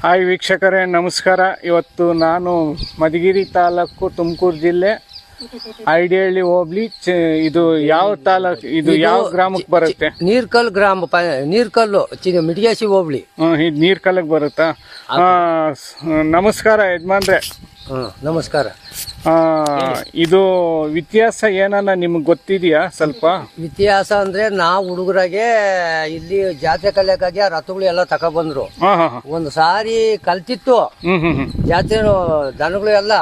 Hi ವೀಕ್ಷಕರೇ, ನಮಸ್ಕಾರ. ಇವತ್ತು ನಾನು ಮಧುಗಿರಿ ತಾಲೂಕು, ತುಮಕೂರು ಜಿಲ್ಲೆ, ಐಡಿಹಳ್ಳಿ ಹೋಬಳಿ. ಇದು ಯಾವ ತಾಲೂಕು, ಇದು ಯಾವ ಗ್ರಾಮಕ್ಕೆ ಬರುತ್ತೆ? ನೀರ್ಕಲ್ ಗ್ರಾಮ, ನೀರ್ಕಲ್ಲು, ಮಿಡಿಗೇಶಿ ಹೋಬಳಿ. ಇದು ನೀರ್ಕಲ್ಗೆ ಬರುತ್ತಾ? ನಮಸ್ಕಾರ ಯಜಮಾನ್ರೆ. ನಮಸ್ಕಾರ. ಇದು ವ್ಯತ್ಯಾಸ ಏನನ್ನ ನಿಮ್ಗೆ ಗೊತ್ತಿದೆಯಾ? ಸ್ವಲ್ಪ ವ್ಯತ್ಯಾಸ ಅಂದ್ರೆ ನಾವು ಹುಡುಗರಾಗೆ ಇಲ್ಲಿ ಜಾತ್ರೆ ಕಲಿಯಕ್ಕಾಗಿ ಆ ರಥಗಳು ಎಲ್ಲ ತಕೊಬಂದ್ರು. ಒಂದು ಸಾರಿ ಕಲ್ತಿತ್ತು ಜಾತ್ರೆ, ದನಗಳು ಎಲ್ಲ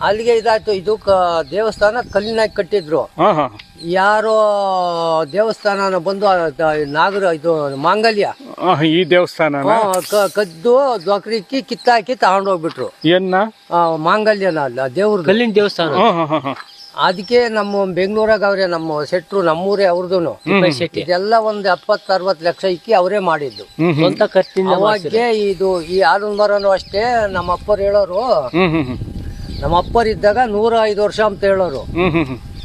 ಅಲ್ಲಿಗೆ ಇದಾಯ್ತು. ಇದು ದೇವಸ್ಥಾನ ಕಲ್ಲಿನಾಗಿ ಕಟ್ಟಿದ್ರು. ಯಾರೋ ದೇವಸ್ಥಾನ ಬಂದು ನಾಗರ ಇದು ಮಾಂಗಲ್ಯ ಈ ದೇವಸ್ಥಾನ ಕದ್ದು ದೊಕ್ರಿಕ್ಕಿ ಕಿತ್ತಾಕಿ ತಗೊಂಡೋಗ್ಬಿಟ್ರು. ಏನ್ನ ಮಾಂಗಲ್ಯನ ಅಲ್ಲ, ದೇವ್ರ ಕಲ್ಲಿನ ದೇವಸ್ಥಾನ. ಅದಕ್ಕೆ ನಮ್ಮ ಬೆಂಗಳೂರಾಗ ಅವ್ರೆ ನಮ್ಮ ಶೆಟ್ರು, ನಮ್ಮೂರೇ ಅವ್ರದ್ದು. ಇದೆಲ್ಲ ಒಂದ್ 70-60 ಲಕ್ಷ ಇಕ್ಕಿ ಅವರೇ ಮಾಡಿದ್ದು ಸ್ವಂತ ಖರ್ಚಿನ. ಅವಾಗೆ ಇದು ಈ ಆಲದ ಮರನು ಅಷ್ಟೇ. ನಮ್ಮ ಅಪ್ಪರು ಹೇಳೋರು, ನಮ್ಮ ಅಪ್ಪರಿದ್ದಾಗ 105 ವರ್ಷ ಅಂತ ಹೇಳೋರು.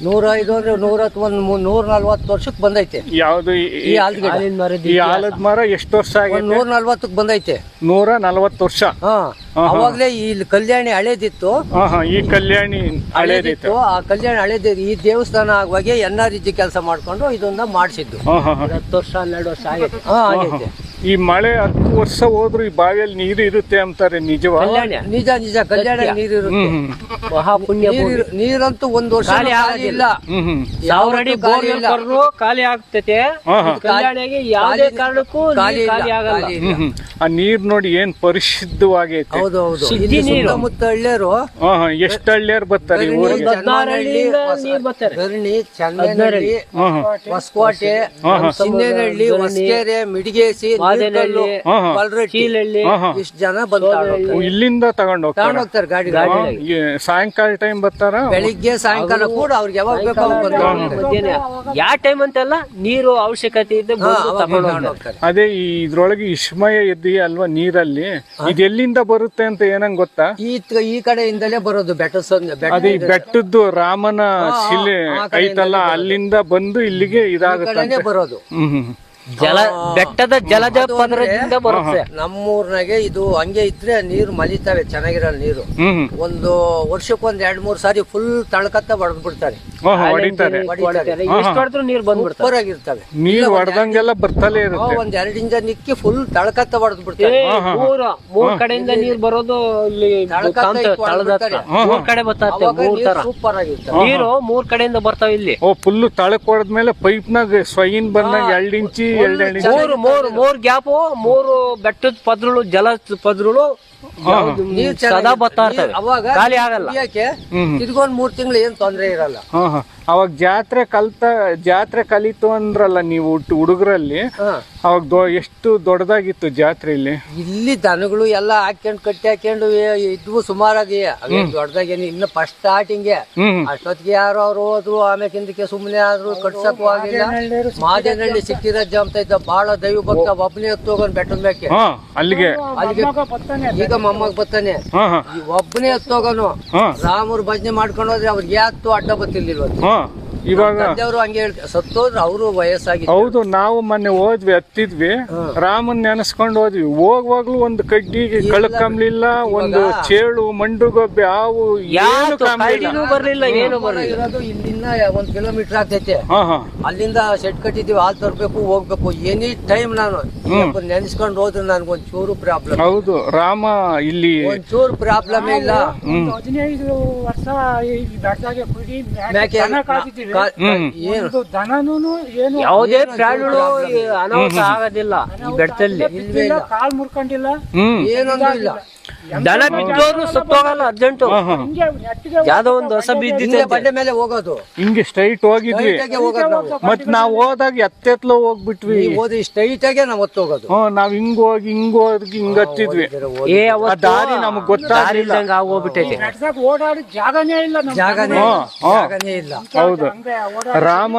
105 ಅಂದ್ರೆ 140 ವರ್ಷಕ್ಕೆ ಬಂದೈತೆ. ಯಾವ್ದು ಈ ಆಲದ ಮರ? ಎಷ್ಟು ವರ್ಷ ಆಗಿದೆ? 140ಕ್ಕೆ ಬಂದೈತೆ. 140 ವರ್ಷ. ಅವಾಗ್ಲೇ ಇಲ್ಲಿ ಕಲ್ಯಾಣಿ ಹಳೇದಿತ್ತು. ಈ ಕಲ್ಯಾಣಿ ಹಳೇದಿತ್ತು. ಆ ಕಲ್ಯಾಣಿ ಹಳೇದಿತ್ತು. ಈ ದೇವಸ್ಥಾನ ಆಗುವಾಗೆ NRG ಕೆಲಸ ಮಾಡ್ಕೊಂಡು ಇದೊಂದ ಮಾಡಿಸಿದ್ದು. 10 ವರ್ಷ 12 ವರ್ಷ ಆಗೈತೆ. ಈ ಮಳೆ 10 ವರ್ಷ ಹೋದ್ರು ಈ ಬಾವಿಯಲ್ಲಿ ನೀರು ಇರುತ್ತೆ ಅಂತಾರೆ. ನಿಜವಾ? ನಿಜ ನಿಜ. ಕಲ್ಯಾಣ ನೀರು ಇರುತ್ತೆ. ಮಹಾಪುಣ್ಯ. ನೀರಂತೂ 1 ವರ್ಷ ಇಲ್ಲ. 1000 ಅಡಿ ಖಾಲಿ ಆಗ್ತೈತೆ. ಕಲ್ಯಾಣಿಗೆ ಯಾವುದೇ ಕಾರಣಕ್ಕೂ ಖಾಲಿ ಆಗಲ್ಲ. ಆ ನೀರ್ ನೋಡಿ ಏನ್ ಪರಿಶುದ್ಧವಾಗೈತೆ. ಹೌದೌದು. ಸುತ್ತಮುತ್ತ ಹಳ್ಳಿಯರು ಎಷ್ಟು ಹಳ್ಳಿಯರು ಬರ್ತಾರೆ? ಗರ್ಣಿ, ಚನ್ನನಹಳ್ಳಿ, ಹೊಸಕೋಟೆ, ಸಿನ್ನೇನಹಳ್ಳಿ, ಹೊಸಕೆರೆ, ಮಿಡಿಗೇಸಿ, ಇಷ್ಟು ಜನ ಇಲ್ಲಿಂದ ತಗೊಂಡ್ ಹೋಗ್ತಾರೆ ಗಾಡಿ. ಸಾಯಂಕಾಲ ಟೈಮ್ ಬರ್ತಾರ? ಬೆಳಿಗ್ಗೆ ಸಾಯಂಕಾಲ ಕೂಡ ಅವ್ರಿಗೆ ಯಾವಾಗ ಬೇಕು ಯಾವ ಟೈಮ್ ಅಂತೆಲ್ಲ ನೀರು ಅವಶ್ಯಕತೆ ಇದೆ. ಅದೇ ಇದ್ರೊಳಗೆ ವಿಸ್ಮಯ ಇದೆಯಾ ಅಲ್ವಾ ನೀರಲ್ಲಿ? ಇದು ಎಲ್ಲಿಂದ ಬರುತ್ತೆ ಅಂತ ಏನಂಗ್ ಗೊತ್ತಾ? ಈ ಕಡೆಯಿಂದಲೇ ಬರೋದು. ಅದೇ ಬೆಟ್ಟದ್ದು ರಾಮನ ಶಿಲೆ ಐತಲ್ಲ, ಅಲ್ಲಿಂದ ಬಂದು ಇಲ್ಲಿಗೆ ಇದಾಗುತ್ತೆ ಬರೋದು. ಬೆಟ್ಟದ ಜಲಜ ಪದರದಿಂದ ಬರುತ್ತೆ. ನಮ್ಮೂರ್ನಾಗೆ ಇದು ಹಂಗೆ ಇದ್ರೆ ನೀರು ಮಲಿತಾವೆ, ಚೆನ್ನಾಗಿರಲ್ಲ ನೀರು. ಒಂದು ವರ್ಷಕ್ಕೆ 2-3 ಸಾರಿ ಫುಲ್ ತಳಕತ್ತ ಹೊಡೆದ್ ಬಿಡ್ತಾರೆ. ನೀರು ಬಂದ್ಬಿಡ್ತಾವೆ. ನೀರು ಹೊಡೆದಂಗೆಲ್ಲ ಬರ್ತಲೇ ಇರುತ್ತೆ. 1-2 ಇಂಚ ನಿಕ್ಕಿ ಫುಲ್ ತಳಕತ್ತ ಹೊಡೆದ್ ಬಿಡ್ತಾರೆ. 3 ಕಡೆಯಿಂದ ನೀರು ಬರೋದು. ಮೂರ್ ಕಡೆ ಬರ್ತಾರೆ. ಸೂಪರ್ ಆಗಿರ್ತದೆ. ನೀರು 3 ಕಡೆಯಿಂದ ಬರ್ತಾವ ಇಲ್ಲಿ. ಫುಲ್ ತಳಕ್ ಹೊಡೆದ್ಮೇಲೆ ಪೈಪ್ನಾಗ ಸ್ವೈನ್ ಬಂದಾಗ 2 ಇಂಚಿ 3 ಗ್ಯಾಪು, 3 ಬೆಟ್ಟದ ಪದ್ರುಳು, ಜಲ ಪದ್ರುಳು ಸದಾ ಬರ್ತಾ ಇರ್ತವೆ. ಖಾಲಿ ಆಗಲ್ಲ. ತಿರ್ಗೊಂಡ್ 3 ತಿಂಗಳು ಏನ್ ತೊಂದ್ರೆ ಇರಲ್ಲ. ಅವಾಗ ಜಾತ್ರೆ ಕಲಿತು ಅಂದ್ರಲ್ಲ ನೀವು ಹುಡುಗರಲ್ಲಿ, ಅವಾಗ ಎಷ್ಟು ದೊಡ್ಡದಾಗಿತ್ತು ಜಾತ್ರೆ ಇಲ್ಲಿ? ಇಲ್ಲಿ ದನಗಳು ಎಲ್ಲ ಕಟ್ಟಿ ಹಾಕೊಂಡು ಇದ್ವು ಸುಮಾರಾಗಿ. ದೊಡ್ಡದಾಗೇನು ಇನ್ನು ಫಸ್ಟ್ ಸ್ಟಾರ್ಟಿಂಗ್ ಅಷ್ಟೊತ್ತಿಗೆ ಯಾರು ಅವ್ರು ಹೋದ್ರು. ಆಮೇಲೆ ಸುಮ್ಮನೆ ಆದ್ರು, ಕಟ್ಸಕ್ಕೂ ಆಗಿಲ್ಲ. ಮಾದೇನಹಳ್ಳಿ ಸಿಕ್ಕಿರಜ್ಜ ಅಂತ ಇದ್ದ, ಬಹಳ ದೈವ ಭಕ್ತ. ಒಬ್ಬನೇ ಎತ್ತು ಹೋಗೋನ್ ಬೆಟ್ಟದ ಮೇಲೆ ಅಲ್ಲಿಗೆ. ಈಗ ಮೊಮ್ಮಗ್ ಬರ್ತಾನೆ, ಒಬ್ಬನೇ ಎತ್ತು ಹೋಗೋನು. ರಾಮರು ಭಜನೆ ಮಾಡ್ಕೊಂಡು ಹೋದ್ರೆ ಅವ್ರಿಗೆ ಯಾತ್ತು ಅಡ್ಡ ಬತ್ತಿರ್ಲಿಲ್ವ? ಇವಾಗ ಹಂಗೆ ಹೇಳ್ತಾರೆ, ಸತ್ತೋದ್ರು ಅವರು ವಯಸ್ಸಾಗಿ. ಹೌದು, ನಾವು ಮೊನ್ನೆ ಹೋದ್ವಿ, ಹತ್ತಿದ್ವಿ, ರಾಮನ್ ನೆನೆಸ್ಕೊಂಡು ಹೋದ್ವಿ. ಹೋಗುವಾಗ್ಲೂ ಒಂದು ಕಡ್ಡಿಗೆ ಕಳ್ಕಂಬ್ಲಿಲ್ಲ, ಒಂದು ಚೇಳು, ಮಂಡುಗೊಬ್ಬೆ, ಹಾವು ಏನು ಬರ್ಲಿಲ್ಲ. ಏನು ಇರೋದು ಇಲ್ಲಿಂದ 1 ಕಿಲೋಮೀಟರ್ ಆಗ್ತೈತೆ. ಅಲ್ಲಿಂದ ಸೆಟ್ ಕಟ್ಟಿದೀವಿ, ಹಾಲ್ ತರ್ಬೇಕು, ಹೋಗ್ಬೇಕು. ಎನಿ ಟೈಮ್ ನಾನು ನೆನೆಸ್ಕೊಂಡು ಹೋದ್ರೆ ನನ್ಗೊಂದ್ ಚೂರು ಪ್ರಾಬ್ಲಮ್. ಹೌದು, ರಾಮ ಇಲ್ಲಿ ಒಂಚೂರು ಪ್ರಾಬ್ಲಮ್ ಇಲ್ಲ. 15 ವರ್ಷ ಯಾವುದೇ ಪ್ರಾಣಿಗಳು ಅನಾಹುತ ಆಗೋದಿಲ್ಲ ಈ ಬೆಟ್ಟದಲ್ಲಿ. ಕಾಲ್ ಮುರ್ಕೊಂಡಿಲ್ಲ, ಏನೊಂದು ಇಲ್ಲ. ದನ ಬಿದ್ದೋರು ಸತ್ತೋಗಲ್ಲ. ಅರ್ಜೆಂಟು ಯಾವ್ದೋ ಒಂದು ಹೊಸ ಬಿದ್ದಿದೆ ಬಂಡೆ ಮೇಲೆ ಹೋಗೋದು. ಹಿಂಗೆ ಸ್ಟ್ರೈಟ್ ಹೋಗಿದ್ವಿ. ಮತ್ ನಾವ್ ಹೋದಾಗ ಎತ್ತೆತ್ಲ ಹೋಗ್ಬಿಟ್ವಿ. ಹೋದ್ರಿ ಸ್ಟ್ರೈಟ್ ಆಗಿ ನಾವ್ ಹೋಗೋದು. ನಾವ್ ಹಿಂಗ್ ಹೋಗಿ ಹಿಂಗ್ ಹತ್ತಿದ್ವಿ. ದಾರಿ ನಮಗ್ ಗೊತ್ತಾಗ್ಲಿಲ್ಲ, ಆಗೋಗ್ಬಿಟ್ಟೈತೆ. ಓಡಾಡಿ ಜಾಗನೇ ಇಲ್ಲ. ಜಾಗನೇ ಇಲ್ಲ. ಹೌದು, ರಾಮ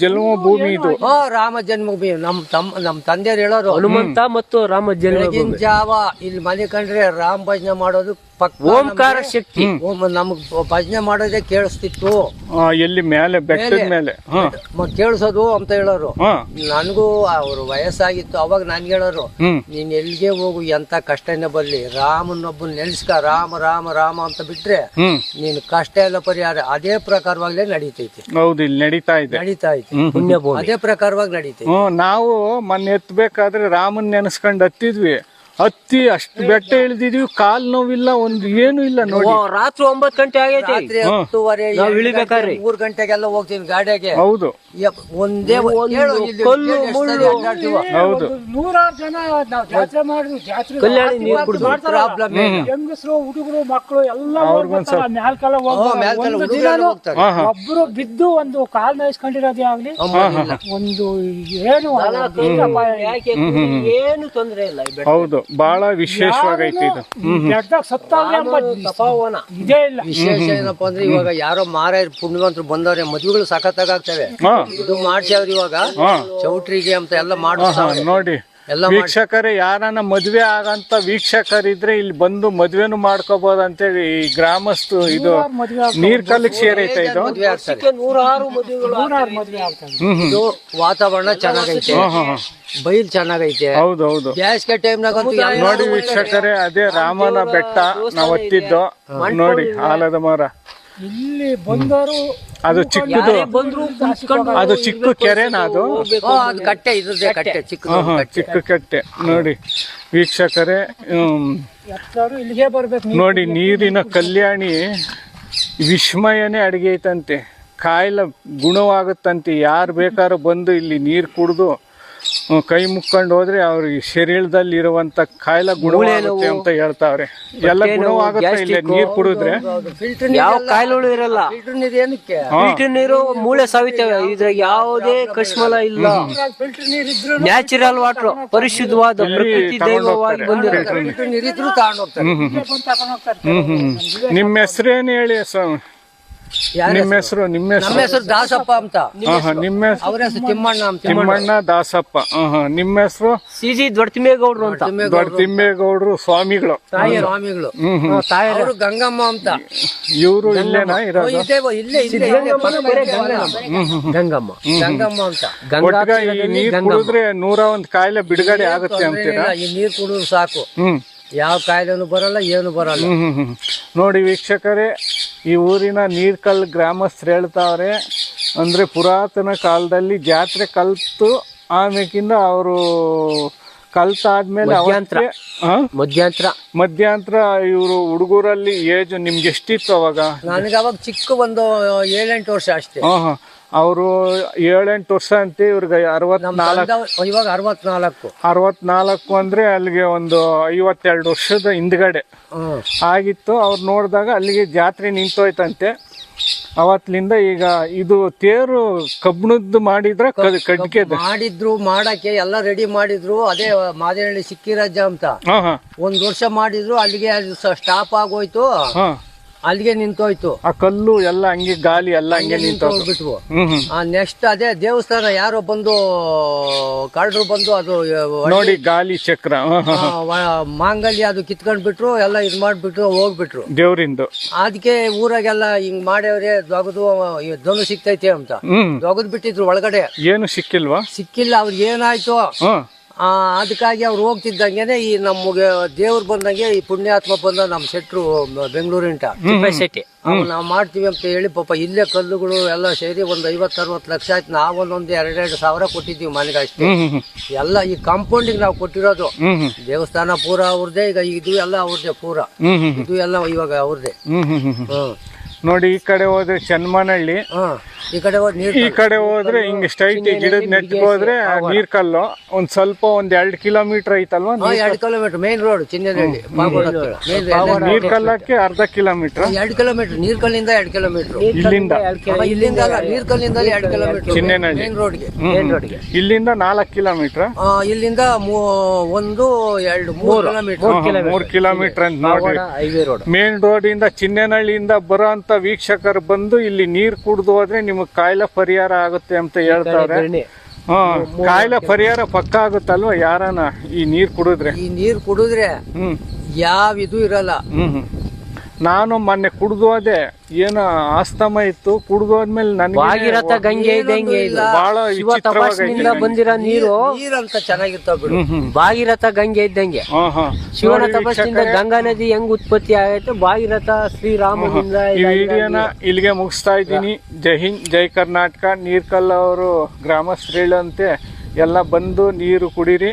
ಜನ್ಮಭೂಮಿ ಇದು. ರಾಮ ಜನ್ಮಭೂಮಿ. ನಮ್ ತಂದೆಯವ್ರು ಹೇಳೋರು, ಹನುಮಂತ ಮತ್ತು ರಾಮ ಜನ್ಮಭೂಮಿ. ಜಾವ ಇಲ್ಲಿ ಮನೆ ಕಂಡ್ರೆ ರಾಮ ಭಜನೆ ಮಾಡೋದು ಪಕ್ಕ ಓಂಕಾರ ಶಕ್ತಿ ನಮಗ್ ಭಜನೆ ಮಾಡೋದೇ ಕೇಳಿಸ್ತಿತ್ತು. ಎಲ್ಲಿ ಮೇಲೆ ಬೆಟ್ಟದ ಮೇಲೆ ಕೇಳಿಸೋದು ಅಂತ ಹೇಳೋರು. ಹಾ ನನಗೂ ಅವ್ರು ವಯಸ್ಸಾಗಿತ್ತು. ಅವಾಗ ನನ್ಗೆ ಹೇಳೋರು, ನೀನ್ ಎಲ್ಲಿಗೆ ಹೋಗು, ಎಂತ ಕಷ್ಟನೇ ಬರ್ಲಿ, ರಾಮನೊಬ್ಬನ್ ನೆನ್ಸ್ಕ, ರಾಮ ರಾಮ ರಾಮ ಅಂತ ಬಿಟ್ರೆ ನೀನ್ ಕಷ್ಟ ಎಲ್ಲ ಪರಿಹಾರ. ಅದೇ ಪ್ರಕಾರವಾಗ್ಲೇ ನಡೀತೈತಿ. ಹೌದು, ಇಲ್ಲಿ ನಡೀತಾ ಇದೆ. ಅದೇ ಪ್ರಕಾರವಾಗಿ ನಡೀತೈತಿ. ನಾವು ಮೊನ್ನೆ ಎತ್ತಬೇಕಾದ್ರೆ ರಾಮನ್ ನೆನೆಸ್ಕೊಂಡ್ ಹತ್ತಿದ್ವಿ. ಹತ್ತಿ ಅಷ್ಟು ಬೆಟ್ಟ ಇಳಿದಿದ್ವಿ, ಕಾಲ್ ನೋವಿಲ್ಲ, ಒಂದು ಏನು ಇಲ್ಲ ನೋಡಿ. ರಾತ್ರಿ 9 ಗಂಟೆ ಆಗೈತಿ. ರಾತ್ರಿ 10:30 3 ಗಂಟೆಗೆಲ್ಲ ಹೋಗ್ತೀನಿ ಗಾಡಿಯಾಗೆ. ಹೌದು, ಒಂದೇ ಕಲ್ಲು ಮುಳ್ಳು. ಹೌದು, 100 ಜನ ನಾವು ಜಾತ್ರೆ ಮಾಡಿದ್ವಿ. ಜಾತ್ರೆ ಕಲ್ಯಾಣಿ ನೀರು ಕುಡಿದು ಪ್ರಾಬ್ಲಮ್. ಹೆಂಗಸರು, ಹುಡುಗರು, ಮಕ್ಕಳು ಎಲ್ಲ ಮ್ಯಾಲ್ಕೆಲ್ಲ ಒಬ್ರು ಬಿದ್ದು ಒಂದು ಕಾಲ್ ನೋಯಿಸ್ಕೊಂಡಿರೋದೇ ಆಗ್ಲಿ, ಒಂದು ಏನು ತೊಂದ್ರೆ ಇಲ್ಲ. ಹೌದು, ಬಹಳ ವಿಶೇಷವಾಗೈತಿ ಇದು. ಇದೇ ಇಲ್ಲ. ವಿಶೇಷ ಏನಪ್ಪಾ ಅಂದ್ರೆ, ಇವಾಗ ಯಾರೋ ಮಾರಾಯರು ಪುಣ್ಯವಂತರು ಬಂದವ್ರೆ, ಮದ್ವೆಗಳು ಸಖತ್ತಾಗ್ತವೆ. ಇದು ಮಾಡ್ಸ್ಯಾವ್ರಿ ಇವಾಗ ಚೌಟ್ರಿಗೆ ಅಂತ ಎಲ್ಲ ಮಾಡ್ತಾರೆ ನೋಡಿ. ವೀಕ್ಷಕರೇ, ಯಾರನ್ನ ಮದ್ವೆ ಆಗಂತ ವೀಕ್ಷಕರಿದ್ರೆ ಇಲ್ಲಿ ಬಂದು ಮದ್ವೆನು ಮಾಡ್ಕೋಬಹುದು ಅಂತೇಳಿ ಈ ಗ್ರಾಮಸ್ತು ಇದು ನೀರ್ ಕಲ್ಲಿಗೆ ಸೇರೈತೆ ಇದು. 106 ಮದುವೆಗಳು. ಇದು ವಾತಾವರಣ ಚೆನ್ನಾಗೈತೆ, ಬೈಲ್ ಚೆನ್ನಾಗೈತೆ. ಹೌದೌದು, ಬೇಸಿಗೆ ಟೈಮ್ನಾಗ ನೋಡಿ ವೀಕ್ಷಕರೇ, ಅದೇ ರಾಮನ ಬೆಟ್ಟ ನಾವು ಹತ್ತಿದ್ದು ನೋಡಿ. ಆಲದ ಮರ ಇಲ್ಲಿ ಬಂದವರು ಅದು ಚಿಕ್ಕದು, ಅದು ಚಿಕ್ಕ ಕೆರೆನಾ ಅದು? ಕಟ್ಟೆ, ಇದ್ರದ್ದೇ ಕಟ್ಟೆ, ಚಿಕ್ಕ ಕಟ್ಟೆ ನೋಡಿ ವೀಕ್ಷಕರೇ. ಇಲ್ಲಿಗೆ ಬರ್ಬೇಕು ನೋಡಿ, ನೀರಿನ ಕಲ್ಯಾಣಿ ವಿಸ್ಮಯನೇ ಅಡಿಗೆ ಐತಂತೆ. ಕಾಯಿಲೆ ಗುಣವಾಗುತ್ತಂತೆ. ಯಾರು ಬೇಕಾದ್ರೂ ಬಂದು ಇಲ್ಲಿ ನೀರು ಕುಡಿದು ಕೈ ಮುಕ್ಕೊಂಡು ಹೋದ್ರೆ ಅವ್ರಿಗೆ ಶರೀರದಲ್ಲಿ ಇರುವಂತ ಕಾಯಿಲೆ ಗುಣವಾಗುತ್ತೆ ಅಂತ ಹೇಳ್ತಾವ್ರೆ. ಎಲ್ಲ ಗುಣವಾಗುತ್ತೆ ಇಲ್ಲಿ ನೀರ್ ಕುಡಿದ್ರೆ. ಯಾವ ಕಾಯಿಲೆಗಳು ಇರಲ್ಲ. ಫಿಲ್ಟರ್ ನೀರು ಮೂಳೆ ಸವಿತವೆ. ಇದ್ರಾಗ ಯಾವುದೇ ಕಶ್ಮಲ ಇಲ್ಲ. ನ್ಯಾಚುರಲ್ ವಾಟರ್, ಪರಿಶುದ್ಧವಾದ ಪ್ರಕೃತಿ ದೈವವಾಗಿ ಬಂದಿರೋ. ನಿಮ್ಮ ಹೆಸರೇನು ಹೇಳಿ ಸ್ವಾಮಿ? ನಿಮ್ಮ ಹೆಸರು? ನಮ್ಮ ಹೆಸರು ದಾಸಪ್ಪ ಅಂತ. ನಿಮ್ಮ ಹೆಸರು? ಅವ್ರ ಹೆಸರು ತಿಮ್ಮಣ್ಣ ಅಂತ. ತಿಮ್ಮಣ್ಣ ದಾಸಪ್ಪ. ನಿಮ್ಮ ಹೆಸರು? ಸಿಜಿ ದೊಡ್ಡತಿಮ್ಮೇಗೌಡರು ಅಂತ. ದೊಡ್ಡತಿಮ್ಮೇಗೌಡರು ಸ್ವಾಮಿಗಳು. ಸ್ವಾಮಿಗಳು. ಅವರು ಗಂಗಮ್ಮ ಅಂತ. ಇವರು ಇಲ್ಲೇನಾ ಇರೋದು? ಗಂಗಮ್ಮ ಅಂತ. ಒಟ್ಟಿಗೆ ಈ ನೀರ್ ಕುಡಿದ್ರೆ 101 ಕಾಯಿಲೆ ಬಿಡುಗಡೆ ಆಗುತ್ತೆ ಅಂತೀರಾ? ಈ ನೀರ್ ಕುಡಿದ್ರೆ ಸಾಕು, ಯಾವ ಕಾಯಿಲೆನೂ ಬರಲ್ಲ, ಏನು ಬರಲ್ಲ. ನೋಡಿ ವೀಕ್ಷಕರೇ, ಈ ಊರಿನ ನೀರ್ಕಲ್ ಗ್ರಾಮಸ್ಥರು ಹೇಳ್ತಾವ್ರೆ, ಅಂದ್ರೆ ಪುರಾತನ ಕಾಲದಲ್ಲಿ ಜಾತ್ರೆ ಕಲ್ತು ಆಮೇಕಿಂದ ಅವರು ಕಲ್ತಾದ್ಮೇಲೆ ಮಧ್ಯಂತರ ಇವರು ಹುಡುಗರಲ್ಲಿ ಏಜ್ ನಿಮ್ಗೆ ಎಷ್ಟಿತ್ತು ಅವಾಗ? ನನಗೆ ಅವಾಗ ಚಿಕ್ಕ ಒಂದು 7-8 ವರ್ಷ ಅಷ್ಟೇ. ಅವರು 7-8 ವರ್ಷ ಅಂತ ಇವ್ರಿಗೆ 64. ಇವಾಗ 64 ಅಂದ್ರೆ ಅಲ್ಲಿಗೆ ಒಂದು 52 ವರ್ಷದ ಹಿಂದ್ಗಡೆ ಆಗಿತ್ತು. ಅವ್ರು ನೋಡಿದಾಗ ಅಲ್ಲಿಗೆ ಜಾತ್ರೆ ನಿಂತೋಯ್ತಂತೆ. ಅವತ್ತಿನಿಂದ ಈಗ ಇದು ತೇರು ಕಬ್ಬಣದ್ದು ಮಾಡಿದ್ರ ಕಡ್ಗೆ ಮಾಡಿದ್ರು, ಮಾಡಕ್ಕೆ ಎಲ್ಲ ರೆಡಿ ಮಾಡಿದ್ರು. ಅದೇ ಮಾದೇನಹಳ್ಳಿ ಸಿಕ್ಕಿರಾಜ ಅಂತ 1 ವರ್ಷ ಮಾಡಿದ್ರು. ಅಲ್ಲಿಗೆ ಸ್ಟಾಪ್ ಆಗೋಯ್ತು, ಅಲ್ಲಿಗೆ ನಿಂತೋಯ್ತು. ಆ ಕಲ್ಲು ಎಲ್ಲ ಹಂಗೆ ಗಾಲಿ ಎಲ್ಲ ಹಂಗೆ ನಿಂತೋಗ್ಬಿಟ್ವು. ನೆಕ್ಸ್ಟ್ ಅದೇ ದೇವಸ್ಥಾನ ಯಾರೋ ಬಂದು ಕಳ್ಳರು ಬಂದು ಅದು ನೋಡಿ ಗಾಲಿ ಚಕ್ರ ಮಾಂಗಲ್ಯ ಅದು ಕಿತ್ಕೊಂಡ್ ಬಿಟ್ರು, ಎಲ್ಲ ಇದ್ ಮಾಡ್ಬಿಟ್ರು, ಹೋಗ್ಬಿಟ್ರು ದೇವ್ರಿಂದು. ಅದಕ್ಕೆ ಊರಾಗೆಲ್ಲ ಹಿಂಗ್ ಮಾಡ್ಯವ್ರೆ, ದೊಗದು ಧ್ವನು ಸಿಕ್ತೈತೆ ಅಂತ ದೊಗದ್ ಬಿಟ್ಟಿದ್ರು. ಒಳಗಡೆ ಏನು ಸಿಕ್ಕಿಲ್ಲ. ಅವ್ರಿಗೆ ಏನಾಯ್ತು ಅದಕ್ಕಾಗಿ ಅವ್ರು ಹೋಗ್ತಿದ್ದಂಗೆನೆ ಈ ನಮಗೆ ದೇವ್ರು ಬಂದಂಗೆ ಈ ಪುಣ್ಯಾತ್ಮ ಬಂದ ನಮ್ಮ ಶೆಟ್ರು ಬೆಂಗಳೂರಿನ ಶೆಟ್ಟಿ ನಾವು ಮಾಡ್ತೀವಿ ಅಂತ ಹೇಳಿ ಪಾಪ ಇಲ್ಲೇ ಕಲ್ಲುಗಳು ಎಲ್ಲ ಸೇರಿ ಒಂದು 50-60 ಲಕ್ಷ ಆಯ್ತು. ನಾವೊಂದೊಂದು 2-2 ಸಾವಿರ ಕೊಟ್ಟಿದ್ದೀವಿ ಮನೆಗೆ ಅಷ್ಟೇ. ಎಲ್ಲ ಈ ಕಾಂಪೌಂಡಿಗೆ ನಾವು ಕೊಟ್ಟಿರೋದು. ದೇವಸ್ಥಾನ ಪೂರ ಅವ್ರದೇ, ಈಗ ಇದು ಎಲ್ಲ ಅವ್ರದೇ ಪೂರ, ಇದು ಎಲ್ಲ ಇವಾಗ ಅವ್ರದೇ. ನೋಡಿ, ಈ ಕಡೆ ಹೋದ್ರೆ ಚನ್ಮನಹಳ್ಳಿ, ಈ ಕಡೆ ಹೋದ್ರೆ ಹಿಂಗ್ ಸ್ಟ್ರೈಟ್ ಗಿಡದ ನೆಟ್ಗೆ ಹೋದ್ರೆ ನೀರ್ಕಲ್ಲು. ಒಂದ್ ಸ್ವಲ್ಪ 2 ಕಿಲೋಮೀಟರ್ ಐತಲ್ವಾ? 2 ಕಿಲೋಮೀಟರ್ ಮೇನ್ ರೋಡ್ ಚಿನ್ನನಹಳ್ಳಿ. ನೀರ್ಕಲ್ಲಕ್ಕೆ 1/2 ಕಿಲೋಮೀಟರ್. 2 ಕಿಲೋಮೀಟರ್ ನೀರ್ಕಲ್ಲಿಂದ 2 ಕಿಲೋಮೀಟರ್. ಇಲ್ಲಿಂದ ನೀರ್ಕಲ್ಲಿಂದ 2 ಕಿಲೋಮೀಟರ್ ಚಿನ್ನನಹಳ್ಳಿ ಮೇನ್ ರೋಡ್ಗೆ. ಇಲ್ಲಿಂದ 4 ಕಿಲೋಮೀಟರ್. ಇಲ್ಲಿಂದ 1, 2, 3 ಕಿಲೋಮೀಟರ್ ಅಂತ ನೋಡಿ. ಮೇನ್ ರೋಡ್ ಇಂದ ಚಿನ್ನನಹಳ್ಳಿಯಿಂದ ಬರೋ ಅಂತ ವೀಕ್ಷಕರು ಬಂದು ಇಲ್ಲಿ ನೀರ್ ಕುಡ್ದು ಹೋದ್ರೆ ನಿಮಗ್ ಕಾಯಿಲೆ ಪರಿಹಾರ ಆಗುತ್ತೆ ಅಂತ ಹೇಳ್ತಾರೆ. ಕಾಯಿಲೆ ಪರಿಹಾರ ಪಕ್ಕ ಆಗುತ್ತಲ್ವಾ ಯಾರನ ಈ ನೀರ್ ಕುಡಿದ್ರೆ? ಈ ನೀರ್ ಕುಡಿದ್ರೆ ಯಾವ ಇದು ಇರಲ್ಲ. ನಾನು ಮೊನ್ನೆ ಕುಡ್ದು ಹೋದೆ, ಏನೋ ಆಸ್ತಮ ಇತ್ತು, ಕುಡ್ದು ಹೋದ್ಮೇಲೆ ಭಾಗೀರಥ ಗಂಗೆ ಇದ್ದಂಗೆ ಇದು. ಬಹಳ ಶಿವ ತಪಸ್ಸಿನಿಂದ ಬಂದಿರೋ ನೀರು ನೀರಂತ ಚೆನ್ನಾಗಿರ್ತಾವ ಬಿಡು. ಭಾಗೀರಥ ಗಂಗೆ ಇದ್ದಂಗೆ. ಶಿವನ ತಪಸ್ಸಿನಿಂದ ಗಂಗಾ ನದಿ ಹೆಂಗ್ ಉತ್ಪತ್ತಿ ಆಗೈತೆ, ಭಾಗೀರಥ ಶ್ರೀರಾಮನಿಂದ. ಈ ವಿಡಿಯೋನ ಇಲ್ಲಿಗೆ ಮುಗಿಸ್ತಾ ಇದ್ದೀನಿ. ಜೈ ಹಿಂದ್, ಜೈ ಕರ್ನಾಟಕ. ನೀರ್ಕಲ್ ಅವರು ಗ್ರಾಮಸ್ಥರು ಹೇಳಂತೆ ಎಲ್ಲ ಬಂದು ನೀರು ಕುಡೀರಿ.